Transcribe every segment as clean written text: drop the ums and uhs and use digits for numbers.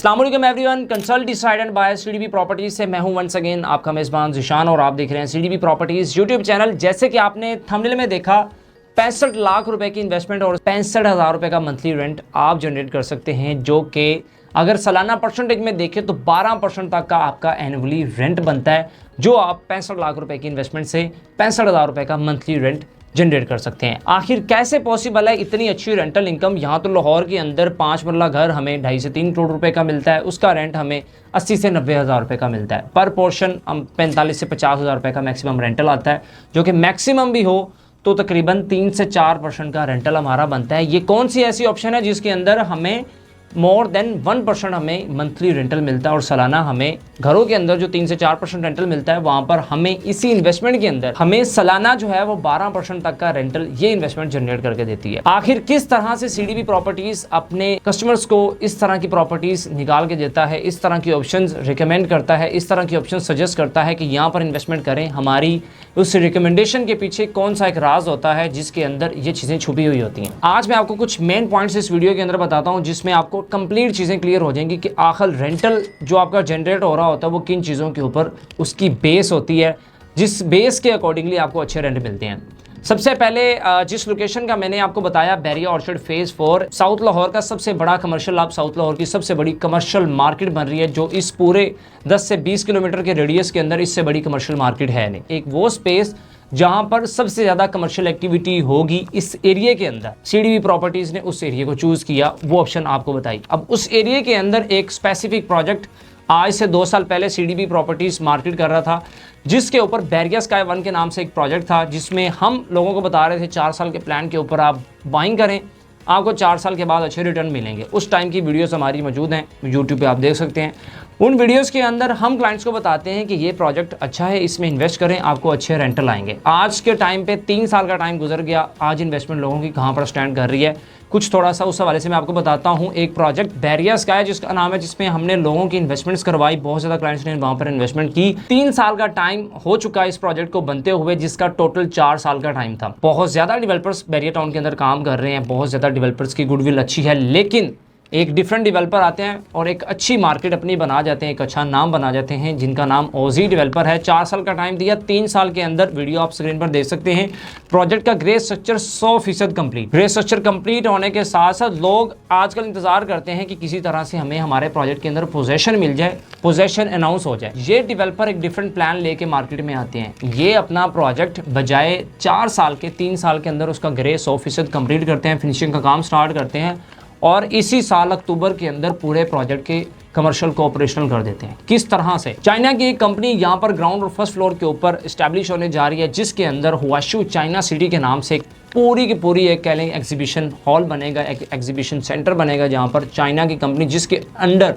अस्सलाम वालेकुम everyone, consult decide and buy CDB properties से मैं हूं वंस अगेन आपका मेज़बान ज़िशान और आप देख रहे हैं सीडीबी प्रॉपर्टीज यूट्यूब चैनल। जैसे कि आपने थंबनेल में देखा 65 लाख रुपए की इन्वेस्टमेंट और 65,000 रुपए का मंथली रेंट आप जनरेट कर सकते हैं, जो कि अगर सालाना परसेंटेज में देखें तो 12% तक का आपका एनुअली रेंट बनता है, जो आप 65 लाख रुपए की इन्वेस्टमेंट से 65,000 रुपए का मंथली रेंट जनरेट कर सकते हैं। आखिर कैसे पॉसिबल है इतनी अच्छी रेंटल इनकम? यहाँ तो लाहौर के अंदर 5 मरला घर हमें 2.5 से 3 करोड़ रुपए का मिलता है, उसका रेंट हमें 80 से 90 हज़ार रुपये का मिलता है पर पोर्शन। हम 45 से 50 हज़ार रुपये का मैक्सिमम रेंटल आता है, जो कि मैक्सिमम भी हो तो तकरीबन 3 से 4% का रेंटल हमारा बनता है। ये कौन सी ऐसी ऑप्शन है जिसके अंदर हमें मोर देन 1% हमें मंथली रेंटल मिलता है और सालाना हमें घरों के अंदर जो 3 से 4% रेंटल मिलता है, वहाँ पर हमें इसी इन्वेस्टमेंट के अंदर हमें सालाना जो है वो 12% तक का रेंटल ये इन्वेस्टमेंट जनरेट करके देती है। आखिर किस तरह से सीडीबी प्रॉपर्टीज अपने कस्टमर्स को इस तरह की प्रॉपर्टीज निकाल के देता है, इस तरह की ऑप्शन रिकमेंड करता है, इस तरह की ऑप्शन सजेस्ट करता है कि यहाँ पर इन्वेस्टमेंट करें, हमारी उस रिकमेंडेशन के पीछे कौन सा एक राज होता है जिसके अंदर ये चीज़ें छुपी हुई होती हैं। आज मैं आपको कुछ मेन पॉइंट्स इस वीडियो के अंदर बताता हूँ, जिसमें आपको कंप्लीट चीज़ें क्लियर हो जाएंगी कि आखिर रेंटल जो आपका जनरेट हो रहा होता है वो किन चीज़ों के ऊपर उसकी बेस होती है, जिस बेस के अकॉर्डिंगली आपको अच्छे रेंट मिलते हैं। सबसे पहले जिस लोकेशन का मैंने आपको बताया, Bahria orchard phase 4 south Lahore का सबसे बड़ा कमर्शियल, आप साउथ लाहौर की सबसे बड़ी कमर्शियल मार्केट बन रही है, जो इस पूरे 10 से 20 किलोमीटर के रेडियस के अंदर इससे बड़ी कमर्शियल मार्केट है नहीं। एक वो स्पेस जहां पर सबसे ज़्यादा कमर्शियल एक्टिविटी होगी इस एरिया के अंदर, सीडीबी प्रॉपर्टीज़ ने उस एरिया को चूज़ किया, वो ऑप्शन आपको बताई। अब उस एरिया के अंदर एक स्पेसिफिक प्रोजेक्ट आज से 2 साल पहले सीडीबी प्रॉपर्टीज मार्केट कर रहा था, जिसके ऊपर बैरिया स्काई 1 के नाम से एक प्रोजेक्ट था, जिसमें हम लोगों को बता रहे थे 4 साल के प्लान के ऊपर आप बाइंग करें, आपको 4 साल के बाद अच्छे रिटर्न मिलेंगे। उस टाइम की वीडियोस हमारी मौजूद हैं, यूट्यूब पे आप देख सकते हैं। उन वीडियोस के अंदर हम क्लाइंट्स को बताते हैं कि ये प्रोजेक्ट अच्छा है, इसमें इन्वेस्ट करें, आपको अच्छे रेंटल आएंगे। आज के टाइम पे 3 साल का टाइम गुजर गया, आज इन्वेस्टमेंट लोगों की कहाँ पर स्टैंड कर रही है, कुछ थोड़ा सा उस हवाले से मैं आपको बताता हूँ। एक प्रोजेक्ट बैरिया स्काई जिसका नाम है, जिसमें हमने लोगों की इन्वेस्टमेंट्स करवाई, बहुत ज़्यादा क्लाइंट्स ने वहाँ पर इन्वेस्टमेंट की। 3 साल का टाइम हो चुका है इस प्रोजेक्ट को बनते हुए, जिसका टोटल 4 साल का टाइम था। बहुत ज़्यादा डेवलपर्स बैरिया टाउन के अंदर काम कर रहे हैं, बहुत ज़्यादा डेवलपर्स की गुडविल अच्छी है, लेकिन एक डिफरेंट डेवलपर आते हैं और एक अच्छी मार्केट अपनी बना जाते हैं, एक अच्छा नाम बना जाते हैं, जिनका नाम ओजी डेवलपर है। 4 साल का टाइम दिया, 3 साल के अंदर वीडियो आप स्क्रीन पर देख सकते हैं। प्रोजेक्ट का grey structure 100% complete. Grey structure complete होने के साथ साथ लोग आजकल इंतजार करते हैं कि किसी तरह से हमें हमारे प्रोजेक्ट के अंदर पोजेशन मिल जाए, पोजेशन अनाउंस हो जाए। ये डेवलपर एक डिफरेंट प्लान लेके मार्केट में आते हैं। ये अपना प्रोजेक्ट बजाय 4 साल के 3 साल के अंदर उसका ग्रे 100% कंप्लीट करते हैं, फिनिशिंग का काम स्टार्ट करते हैं और इसी साल अक्टूबर के अंदर पूरे प्रोजेक्ट के कमर्शियल को ऑपरेशनल कर देते हैं। किस तरह से? चाइना की एक कंपनी यहाँ पर ग्राउंड और फर्स्ट फ्लोर के ऊपर इस्टेब्लिश होने जा रही है, जिसके अंदर हुआशू चाइना सिटी के नाम से पूरी की पूरी एक कह लें एग्जीबिशन हॉल बनेगा, एक एग्जीबिशन सेंटर बनेगा, जहाँ पर चाइना की कंपनी, जिसके अंडर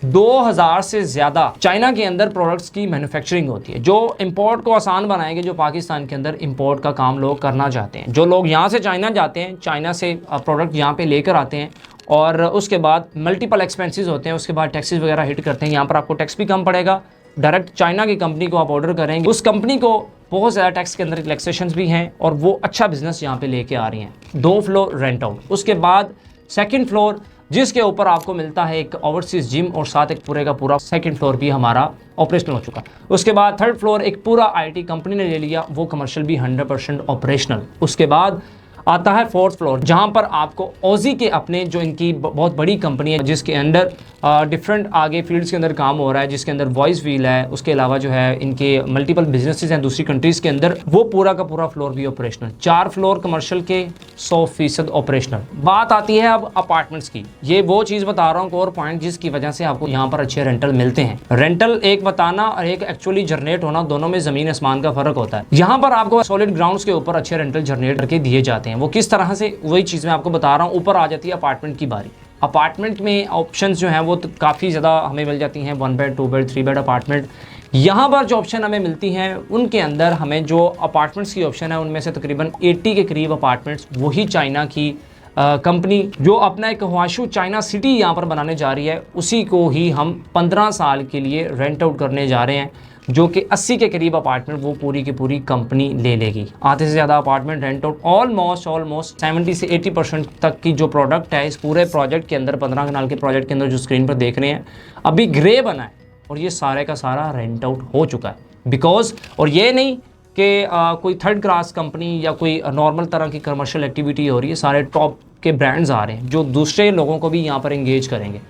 2000 से ज़्यादा चाइना के अंदर प्रोडक्ट्स की मैन्युफैक्चरिंग होती है, जो इंपोर्ट को आसान बनाएंगे, जो पाकिस्तान के अंदर इंपोर्ट का काम लोग करना चाहते हैं। जो लोग यहाँ से चाइना जाते हैं, चाइना से प्रोडक्ट यहाँ पे लेकर आते हैं और उसके बाद मल्टीपल एक्सपेंसेस होते हैं, उसके बाद टैक्सेस वगैरह हिट करते हैं। यहाँ पर आपको टैक्स भी कम पड़ेगा। डायरेक्ट चाइना की कंपनी को आप ऑर्डर करेंगे, उस कंपनी को बहुत ज़्यादा टैक्स के अंदर रिलैक्सेशंस भी हैं और वो अच्छा बिजनेस यहाँ पे लेके आ रही हैं। 2 फ्लोर रेंट आउट, उसके बाद 2nd फ्लोर जिसके ऊपर आपको मिलता है एक ओवरसीज जिम और साथ एक पूरे का पूरा 2nd फ्लोर भी हमारा ऑपरेशनल हो चुका। उसके बाद 3rd फ्लोर एक पूरा आईटी कंपनी ने ले लिया, वो कमर्शियल भी 100% ऑपरेशनल। उसके बाद आता है 4th फ्लोर, जहां पर आपको ओजी के अपने जो इनकी बहुत बड़ी कंपनी है, जिसके अंदर डिफरेंट आगे फील्ड्स के अंदर काम हो रहा है, जिसके अंदर वॉइस व्हील है, उसके अलावा जो है इनके मल्टीपल बिजनेसेस हैं दूसरी कंट्रीज़ के अंदर, वो पूरा का पूरा फ्लोर भी ऑपरेशनल। 4 फ्लोर कमर्शियल के 100% ऑपरेशनल। बात आती है अब अपार्टमेंट्स की। ये वो चीज़ बता रहा हूँ, कोर पॉइंट, जिसकी वजह से आपको यहाँ पर अच्छे रेंटल मिलते हैं। रेंटल एक बताना और एक एक्चुअली जनरेट होना, दोनों में ज़मीन आसमान का फ़र्क होता है। यहाँ पर आपको सॉलिड ग्राउंड्स के ऊपर अच्छे रेंटल जनरेट करके दिए जाते हैं। वो किस तरह से, वही चीज़ मैं आपको बता रहा हूँ। ऊपर आ जाती है अपार्टमेंट की बारी। अपार्टमेंट में ऑप्शंस जो हैं वो तो काफ़ी ज़्यादा हमें मिल जाती हैं, 1 बेड 2 बेड 3 बेड अपार्टमेंट। यहाँ पर जो ऑप्शन हमें मिलती हैं, उनके अंदर हमें जो अपार्टमेंट्स की ऑप्शन है, उनमें से तकरीबन 80 के करीब अपार्टमेंट्स वही चाइना की कंपनी जो अपना एक हुआशू चाइना सिटी यहाँ पर बनाने जा रही है, उसी को ही हम 15 साल के लिए रेंट आउट करने जा रहे हैं। जो कि 80 के करीब अपार्टमेंट वो पूरी की पूरी कंपनी ले लेगी। आधे से ज़्यादा अपार्टमेंट रेंट आउट, ऑलमोस्ट 70 से 80% तक की जो प्रोडक्ट है इस पूरे प्रोजेक्ट के अंदर, 15 कनाल के प्रोजेक्ट के अंदर जो स्क्रीन पर देख रहे हैं अभी ग्रे बना है और ये सारे का सारा रेंट आउट हो चुका है। बिकॉज और ये नहीं कि कोई थर्ड क्लास कंपनी या कोई नॉर्मल तरह की कमर्शियल एक्टिविटी हो रही है, सारे टॉप के ब्रांड्स आ रहे हैं जो दूसरे लोगों को भी यहाँ पर एंगेज करेंगे।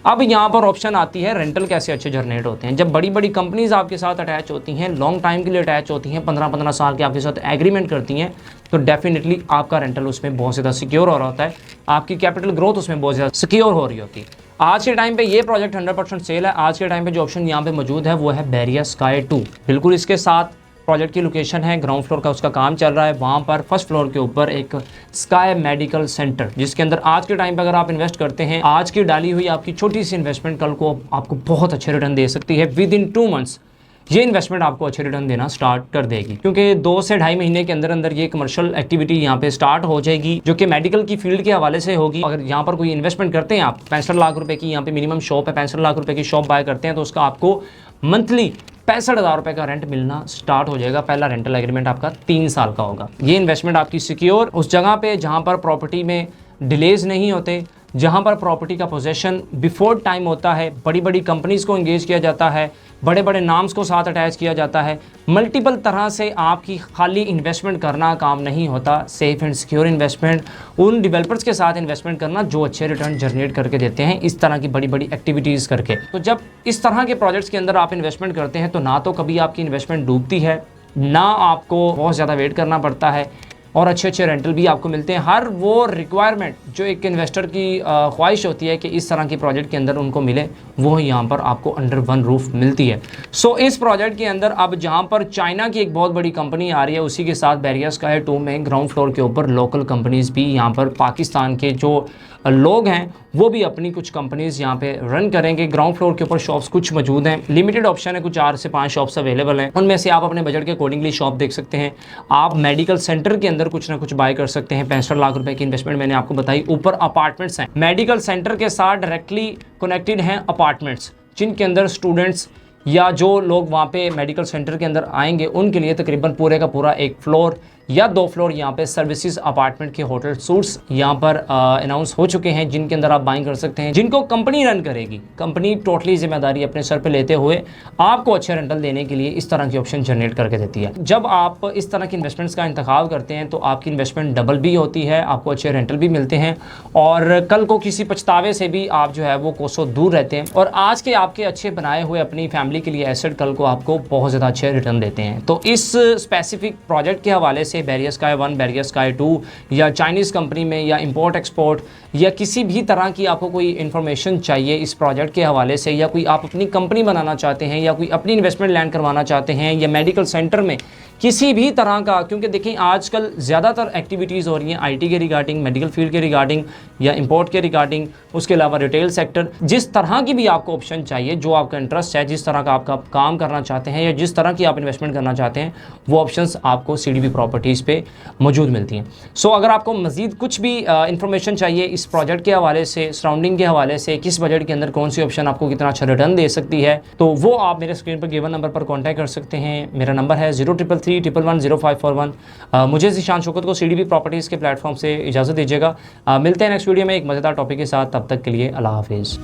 अब यहाँ पर ऑप्शन आती है रेंटल कैसे अच्छे जनरेट होते हैं। जब बड़ी बड़ी कंपनीज आपके साथ अटैच होती हैं, लॉन्ग टाइम के लिए अटैच होती हैं, 15-15 साल के आपके साथ एग्रीमेंट करती हैं, तो डेफिनेटली आपका रेंटल उसमें बहुत ज़्यादा सिक्योर हो रहा होता है, आपकी कैपिटल ग्रोथ उसमें बहुत ज़्यादा सिक्योर हो रही होती है। आज के टाइम पे ये प्रोजेक्ट 100% सेल है। आज के टाइम पे जो ऑप्शन यहाँ पे मौजूद है वो है बैरिया स्काई 2। बिल्कुल इसके साथ प्रोजेक्ट की लोकेशन है, ग्राउंड फ्लोर का उसका काम चल रहा है। वहाँ पर फर्स्ट फ्लोर के ऊपर एक स्काई मेडिकल सेंटर, जिसके अंदर आज के टाइम पे अगर आप इन्वेस्ट करते हैं, आज की डाली हुई आपकी छोटी सी इन्वेस्टमेंट कल को आपको बहुत अच्छे रिटर्न दे सकती है। विद इन 2 मंथ्स ये इन्वेस्टमेंट आपको अच्छे रिटर्न देना स्टार्ट कर देगी, क्योंकि 2 से 2.5 महीने के अंदर अंदर ये कमर्शियल एक्टिविटी यहाँ पे स्टार्ट हो जाएगी, जो कि मेडिकल की फील्ड के हवाले से होगी। अगर यहाँ पर कोई इन्वेस्टमेंट करते हैं आप, 65 लाख रुपए की यहाँ पे मिनिमम शॉप है, 65 लाख रुपए की शॉप बाय करते हैं तो उसका आपको मंथली 65,000 रुपये का रेंट मिलना स्टार्ट हो जाएगा। पहला रेंटल एग्रीमेंट आपका 3 साल का होगा। ये इन्वेस्टमेंट आपकी सिक्योर उस जगह पे जहाँ पर प्रॉपर्टी में डिलेज नहीं होते, जहाँ पर प्रॉपर्टी का पोजेशन बिफोर टाइम होता है, बड़ी बड़ी कंपनीज़ को एंगेज किया जाता है, बड़े बड़े नाम्स को साथ अटैच किया जाता है, मल्टीपल तरह से आपकी खाली इन्वेस्टमेंट करना काम नहीं होता। सेफ एंड सिक्योर इन्वेस्टमेंट, उन डेवलपर्स के साथ इन्वेस्टमेंट करना जो अच्छे रिटर्न जनरेट करके देते हैं इस तरह की बड़ी बड़ी एक्टिविटीज़ करके। तो जब इस तरह के प्रोजेक्ट्स के अंदर आप इन्वेस्टमेंट करते हैं तो ना तो कभी आपकी इन्वेस्टमेंट डूबती है, ना आपको बहुत ज़्यादा वेट करना पड़ता है, और अच्छे अच्छे रेंटल भी आपको मिलते हैं। हर वो रिक्वायरमेंट जो एक इन्वेस्टर की ख्वाहिश होती है कि इस तरह की प्रोजेक्ट के अंदर उनको मिले, वो यहाँ पर आपको अंडर वन रूफ मिलती है। सो इस प्रोजेक्ट के अंदर अब जहाँ पर चाइना की एक बहुत बड़ी कंपनी आ रही है, उसी के साथ बैरिया स्काई 2 में ग्राउंड फ्लोर के ऊपर लोकल कंपनीज़ भी यहाँ पर पाकिस्तान के जो लोग हैं वो भी अपनी कुछ कंपनीज़ यहाँ पे रन करेंगे। ग्राउंड फ्लोर के ऊपर शॉप्स कुछ मौजूद हैं, लिमिटेड ऑप्शन है, कुछ 4 से 5 शॉप्स अवेलेबल हैं। उनमें से आप अपने बजट के अकॉर्डिंगली शॉप देख सकते हैं। आप मेडिकल सेंटर के अंदर कुछ ना कुछ बाय कर सकते हैं। 65 लाख रुपए की इन्वेस्टमेंट मैंने आपको बताई। ऊपर अपार्टमेंट्स हैं, मेडिकल सेंटर के साथ डायरेक्टली कनेक्टेड हैं अपार्टमेंट्स, जिनके अंदर स्टूडेंट्स या जो लोग वहाँ पे मेडिकल सेंटर के अंदर आएंगे उनके लिए तकरीबन पूरे का पूरा 1 फ्लोर या 2 फ्लोर यहाँ पे सर्विसेज अपार्टमेंट के होटल सूट्स यहाँ पर अनाउंस हो चुके हैं, जिनके अंदर आप बाइंग कर सकते हैं, जिनको कंपनी रन करेगी। कंपनी टोटली जिम्मेदारी अपने सर पे लेते हुए आपको अच्छे रेंटल देने के लिए इस तरह की ऑप्शन जनरेट करके देती है। जब आप इस तरह की इन्वेस्टमेंट्स का इंतखाब करते हैं तो आपकी इन्वेस्टमेंट डबल भी होती है, आपको अच्छे रेंटल भी मिलते हैं, और कल को किसी पछतावे से भी आप जो है वो कोसों दूर रहते हैं। और आज के आपके अच्छे बनाए हुए अपनी फैमिली के लिए एसेट कल को आपको बहुत ज़्यादा अच्छे रिटर्न देते हैं। तो इस स्पेसिफिक प्रोजेक्ट के हवाले से बैरिया स्काई 1, बैरिया स्काई 2 या चाइनीज़ कंपनी में या इंपोर्ट एक्सपोर्ट या किसी भी तरह की आपको कोई इन्फॉर्मेशन चाहिए इस प्रोजेक्ट के हवाले से, या कोई आप अपनी कंपनी बनाना चाहते हैं, या कोई अपनी इन्वेस्टमेंट लैंड करवाना चाहते हैं, या मेडिकल सेंटर में किसी भी तरह का, क्योंकि देखें आजकल ज़्यादातर एक्टिविटीज़ हो रही हैं आईटी के रिगार्डिंग, मेडिकल फील्ड के रिगार्डिंग या इंपोर्ट के रिगार्डिंग, उसके अलावा रिटेल सेक्टर, जिस तरह की भी आपको ऑप्शन चाहिए, जो आपका इंटरेस्ट है, जिस तरह का आपका काम करना चाहते हैं या जिस तरह की आप इन्वेस्टमेंट करना चाहते हैं, वो ऑप्शंस आपको सीडीबी प्रॉपर्टीज़ पे मौजूद मिलती हैं। सो अगर आपको मज़ीद कुछ भी इंफॉर्मेशन चाहिए इस प्रोजेक्ट के हवाले से, सराउंडिंग के हवाले से, किस बजट के अंदर कौन सी ऑप्शन आपको कितना अच्छा रिटर्न दे सकती है, तो वो आप मेरे स्क्रीन पर गिवन नंबर पर कॉन्टैक्ट कर सकते हैं। मेरा नंबर है 0333110541। मुझे ज़ीशान शौकत को सीडीबी प्रॉपर्टीज़ के प्लेटफॉर्म से इजाज़त दीजिएगा। मिलते हैं नेक्स्ट वीडियो में एक मज़ेदार टॉपिक के साथ। तब तक के लिए अल्लाह हाफिज़।